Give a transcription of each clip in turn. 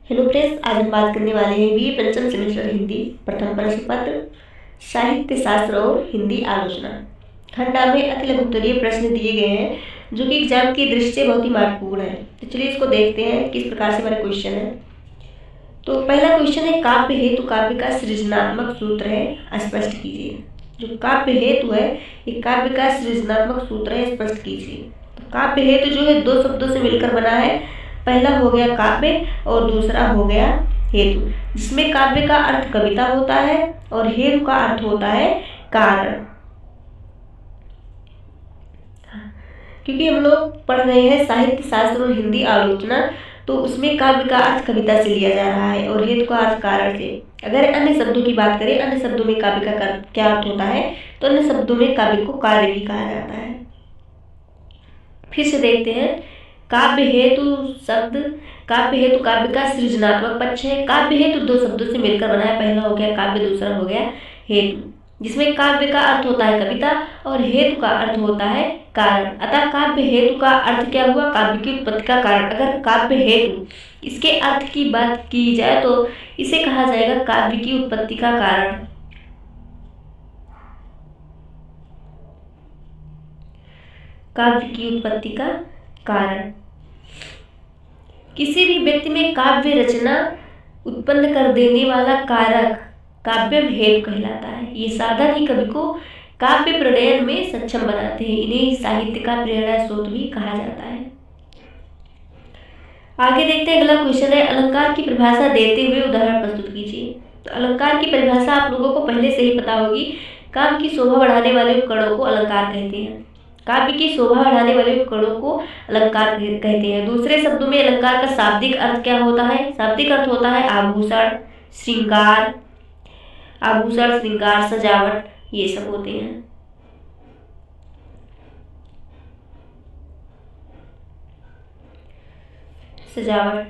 Hello friends, आज हम बात करने वाले हैं बीए पंचम सेमेस्टर हिंदी प्रथम प्रश्न पत्र साहित्य शास्त्र और हिंदी आलोचना। खंड A में अति लघु उत्तरीय प्रश्न दिए गए हैं जो कि एग्जाम की दृष्टि से बहुत ही महत्वपूर्ण है। तो चलिए इसको देखते हैं किस प्रकार से हमारे क्वेश्चन है। तो पहला क्वेश्चन है, काव्य हेतु काव्य का सृजनात्मक सूत्र है, स्पष्ट कीजिए। जो काव्य हेतु है ये काव्य का सृजनात्मक सूत्र है, स्पष्ट कीजिए। तो काव्य हेतु जो है दो शब्दों से मिलकर बना है। पहला हो गया काव्य और दूसरा हो गया हेतु, जिसमें काव्य का अर्थ कविता होता है और हेतु का अर्थ होता है कारण। क्योंकि हम लोग पढ़ रहे हैं साहित्य शास्त्र और हिंदी आलोचना, तो उसमें काव्य का अर्थ कविता से लिया जा रहा है और हेतु का अर्थ कारण से। अगर अन्य शब्दों की बात करें, अन्य शब्दों में काव्य का क्या अर्थ होता है, तो अन्य शब्दों में काव्य को कार्य भी कहा जाता है। फिर से देखते हैं, काव्य हेतु शब्द, काव्य हेतु काव्य का सृजनात्मक पक्ष है। काव्य हेतु दो शब्दों से मिलकर बना है। पहला हो गया काव्य, दूसरा हो गया हेतु, जिसमें काव्य का अर्थ होता है कविता और हेतु का अर्थ होता है कारण। अतः काव्य हेतु का अर्थ क्या हुआ? काव्य की उत्पत्ति का कारण। अगर काव्य हेतु इसके अर्थ की बात की जाए तो इसे कहा जाएगा काव्य की उत्पत्ति का कारण। काव्य की उत्पत्ति का कारण। किसी भी व्यक्ति में काव्य रचना उत्पन्न कर देने वाला कारक काव्य हेतु कहलाता है। ये साधन ही कवि को काव्य प्रणयन में सक्षम बनाते हैं। इन्हें साहित्य का प्रेरणा स्रोत भी कहा जाता है। आगे देखते हैं, अगला क्वेश्चन है, अलंकार की परिभाषा देते हुए उदाहरण प्रस्तुत कीजिए। तो अलंकार की परिभाषा आप लोगों को पहले से ही पता होगी। काव्य की शोभा बढ़ाने वाले उपकरणों को अलंकार कहते हैं। काव्य की शोभा बढ़ाने वाले उपकरणों को अलंकार कहते हैं। दूसरे शब्दों में अलंकार का शाब्दिक अर्थ क्या होता है? शाब्दिक अर्थ होता है आभूषण, श्रृंगार, आभूषण, श्रृंगार, सजावट, ये सब होते हैं। सजावट।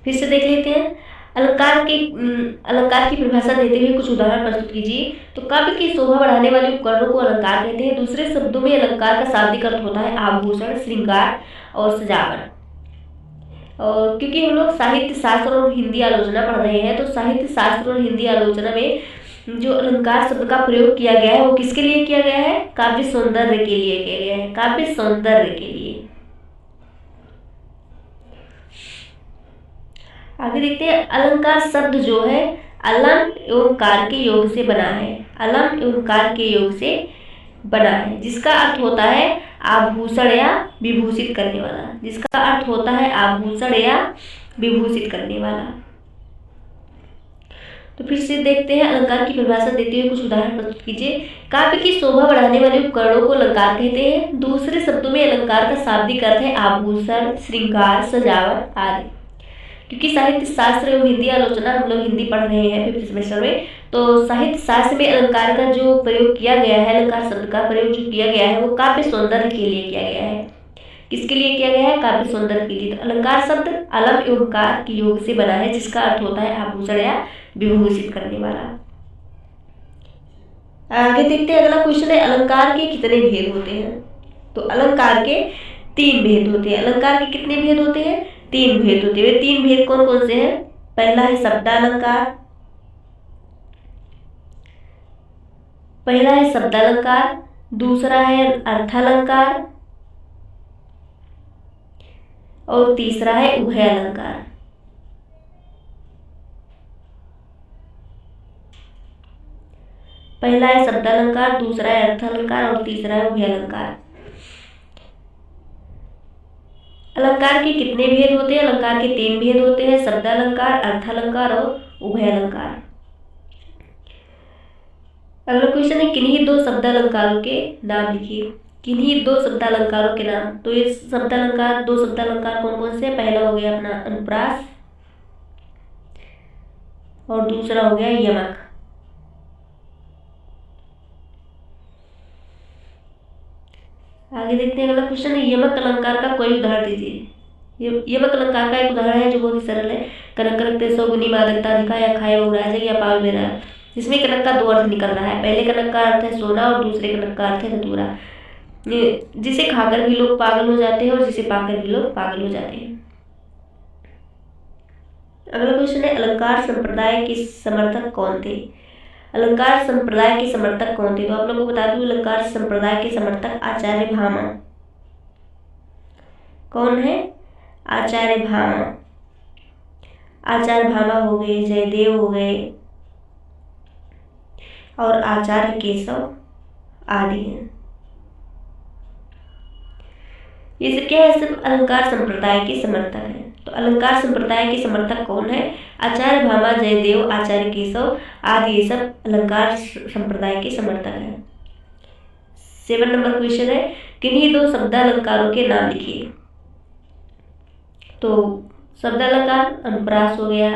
फिर से देख लेते हैं, अलंकार की परिभाषा देते हुए कुछ उदाहरण प्रस्तुत कीजिए। तो काव्य की शोभा बढ़ाने वाले उपकरणों को अलंकार कहते हैं। दूसरे शब्दों में अलंकार का शाब्दिक अर्थ होता है आभूषण, श्रृंगार और सजावट। और क्योंकि हम लोग साहित्य शास्त्र और हिंदी आलोचना पढ़ रहे हैं, तो साहित्य शास्त्र और हिंदी आलोचना में जो अलंकार शब्द का प्रयोग किया गया है वो किसके लिए किया गया है? काव्य सौंदर्य के लिए किया गया है। काव्य सौंदर्य के लिए। आगे देखते हैं, अलंकार शब्द जो है अलम एवं कार के योग से बना है। अलम एवं कार के योग से बना है, जिसका अर्थ होता है आभूषण या विभूषित करने वाला। जिसका अर्थ होता है आभूषण या विभूषित करने वाला। तो फिर से देखते हैं, अलंकार की परिभाषा देते हुए कुछ उदाहरण प्रस्तुत कीजिए। काव्य की शोभा बढ़ाने वाले उपकरणों को अलंकार कहते हैं। दूसरे शब्दों में अलंकार का शाब्दिक अर्थ है आभूषण, श्रृंगार, सजावट आदि। क्योंकि साहित्य शास्त्र एवं हिंदी आलोचना हम लोग हिंदी पढ़ रहे हैं 5th सेमेस्टर में, तो साहित्य शास्त्र में अलंकार का जो प्रयोग किया गया है, अलंकार शब्द का प्रयोग जो किया गया है वो काव्य सौंदर्य के लिए किया गया है। किसके लिए किया गया है? काव्य सौंदर्य के लिए। तो अलंकार शब्द अलम एवं कार के योग से बना है, जिसका अर्थ होता है आभूषण या विभूषित करने वाला। आगे देखते हैं, अगला क्वेश्चन है, अलंकार के कितने भेद होते हैं? तो अलंकार के 3 भेद होते हैं। अलंकार के कितने भेद होते हैं? 3 भेद होते हैं। 3 भेद कौन कौन से हैं? पहला है शब्दालंकार, दूसरा है अर्थालंकार और तीसरा है उभयालंकार। पहला है शब्दालंकार, दूसरा है अर्थालंकार और तीसरा है उभयालंकार। अलंकार के कितने भेद होते हैं? अलंकार के 3 भेद होते हैं, शब्दालंकार, अर्थालंकार और उभयालंकार। अगला क्वेश्चन है, किन्हीं 2 शब्दालंकारों के नाम लिखिए। किन्हीं 2 शब्दालंकारों के नाम। तो ये दो शब्दालंकार कौन कौन से? पहला हो गया अपना अनुप्रास और दूसरा हो गया यमक। आगे देखते हैं, अगला क्वेश्चन है, यमक अलंकार का कोई उदाहरण दीजिए। यमक अलंकार का एक उदाहरण है जो बहुत ही सरल है। कनक कनकते सौगुनी मादकता दिखा या खाए वो राजा या पाव मेरा। जिसमें कनक का 2 अर्थ निकल रहा है। पहले कनक का अर्थ है सोना और दूसरे कनक का अर्थ है धतूरा। जिसे खाकर भी लोग पागल हो जाते हैं और जिसे पाकर भी लोग पागल हो जाते हैं। अगला क्वेश्चन है अलंकार संप्रदाय के समर्थक कौन थे। अलंकार संप्रदाय के समर्थक कौन थे, तो आप लोगों को बता दूं अलंकार संप्रदाय के समर्थक आचार्य भामा। कौन है? आचार्य भामा। आचार्य भामा हो गए, जयदेव हो गए और आचार्य केशव आदि हैं। ये सब क्या है? सब अलंकार संप्रदाय के समर्थक हैं। तो अलंकार संप्रदाय के समर्थक कौन है? आचार्य भामा, जयदेव, आचार्य केशव आदि, ये सब अलंकार संप्रदाय के समर्थक हैं। 7 नंबर क्वेश्चन है किन्हीं दो शब्दालंकारों के नाम लिखिए। तो शब्दालंकार अनुप्रास हो गया,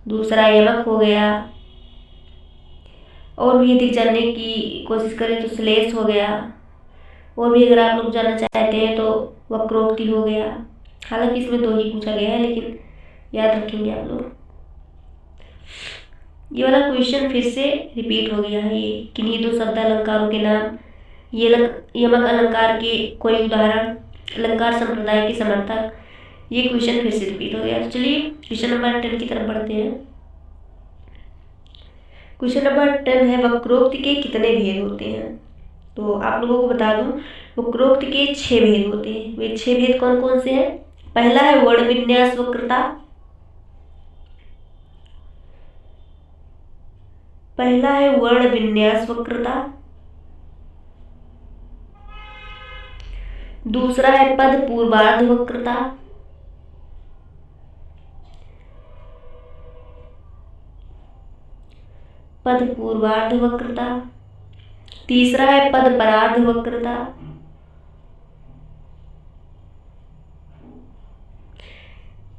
दूसरा यमक हो गया, और भी अधिक जानने की कोशिश करें तो श्लेष हो गया, और भी अगर आप लोग जानना चाहते हैं तो वक्रोक्ति हो गया। हालांकि इसमें 2 ही पूछा गया है, लेकिन याद रखेंगे आप लोग। ये वाला क्वेश्चन फिर से रिपीट हो गया है। ये किन्हीं दो शब्दालंकारों के नाम, ये यमक अलंकार के कोई उदाहरण, अलंकार संप्रदाय के समर्थक, ये क्वेश्चन फिर से रिपीट हो गया। तो चलिए क्वेश्चन नंबर 10 की तरफ बढ़ते हैं। क्वेश्चन नंबर 10 है वक्रोक्ति के कितने भेद होते हैं। तो आप लोगों को बता दूं वक्रोक्ति के 6 भेद होते हैं। वे 6 भेद कौन कौन से हैं? पहला है वर्ण विन्यास वक्रता। पहला है वर्ण विन्यास वक्रता। दूसरा है पद पूर्वार्ध वक्रता। पद पूर्वार्ध वक्रता। तीसरा है पद परार्ध वक्रता।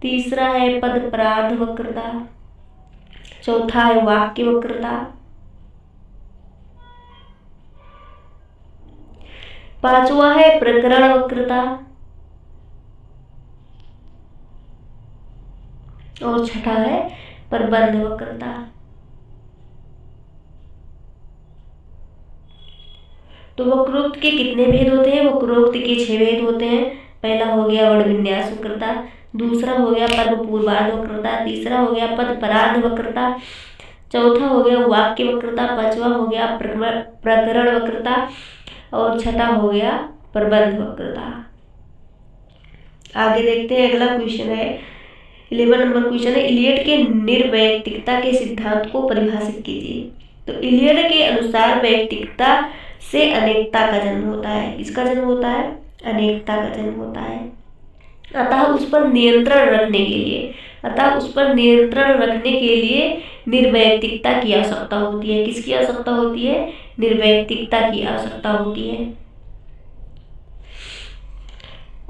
तीसरा है पद परार्ध वक्रता। चौथा है वाक्य वक्रता। पांचवा है प्रकरण वक्रता। और छठा है प्रबंध वक्रता। तो वक्रोक्त के कितने भेद होते हैं? वक्रोक्त के 6 भेद होते हैं। पहला हो गया वर्ण विन्यास वक्रता, दूसरा हो गया पद पूर्वार्ध वक्रता, तीसरा हो गया पद परार्ध वक्रता, चौथा हो गया वाक्य वक्रता, पांचवा हो गया प्रकरण वक्रता और छठा हो गया प्रबंध वक्रता। आगे देखते हैं अगला क्वेश्चन है 11 नंबर क्वेश्चन है इलियड के निर्वैयक्तिकता के सिद्धांत को परिभाषित कीजिए। तो इलियड के अनुसार वैयक्तिकता से अनेकता का जन्म होता है। किसका जन्म होता है? अनेकता का जन्म होता है। अतः उस पर नियंत्रण रखने के लिए निर्वैयक्तिकता की आवश्यकता होती है। किसकी आवश्यकता होती है? निर्वैयक्तिकता की आवश्यकता होती है।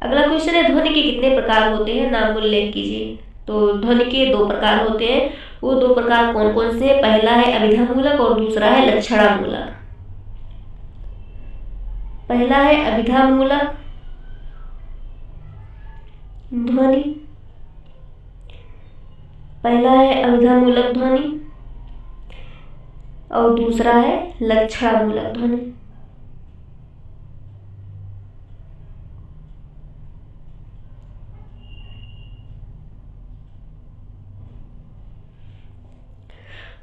अगला क्वेश्चन है ध्वनि के कितने प्रकार होते हैं? नाम उल्लेख कीजिए। तो ध्वनि के 2 प्रकार होते हैं। वो 2 प्रकार कौन कौन से? पहला है अभिधामूलक और दूसरा है लक्षणामूलक। पहला है अभिधामूलक ध्वनि, पहला है अभिधामूलक ध्वनि और दूसरा है लक्षणामूलक ध्वनि।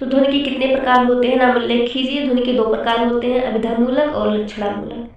तो ध्वनि के कितने प्रकार होते हैं? नाम उल्लेख कीजिए। ध्वनि के 2 प्रकार होते हैं, अभिधामूलक और लक्षणामूलक।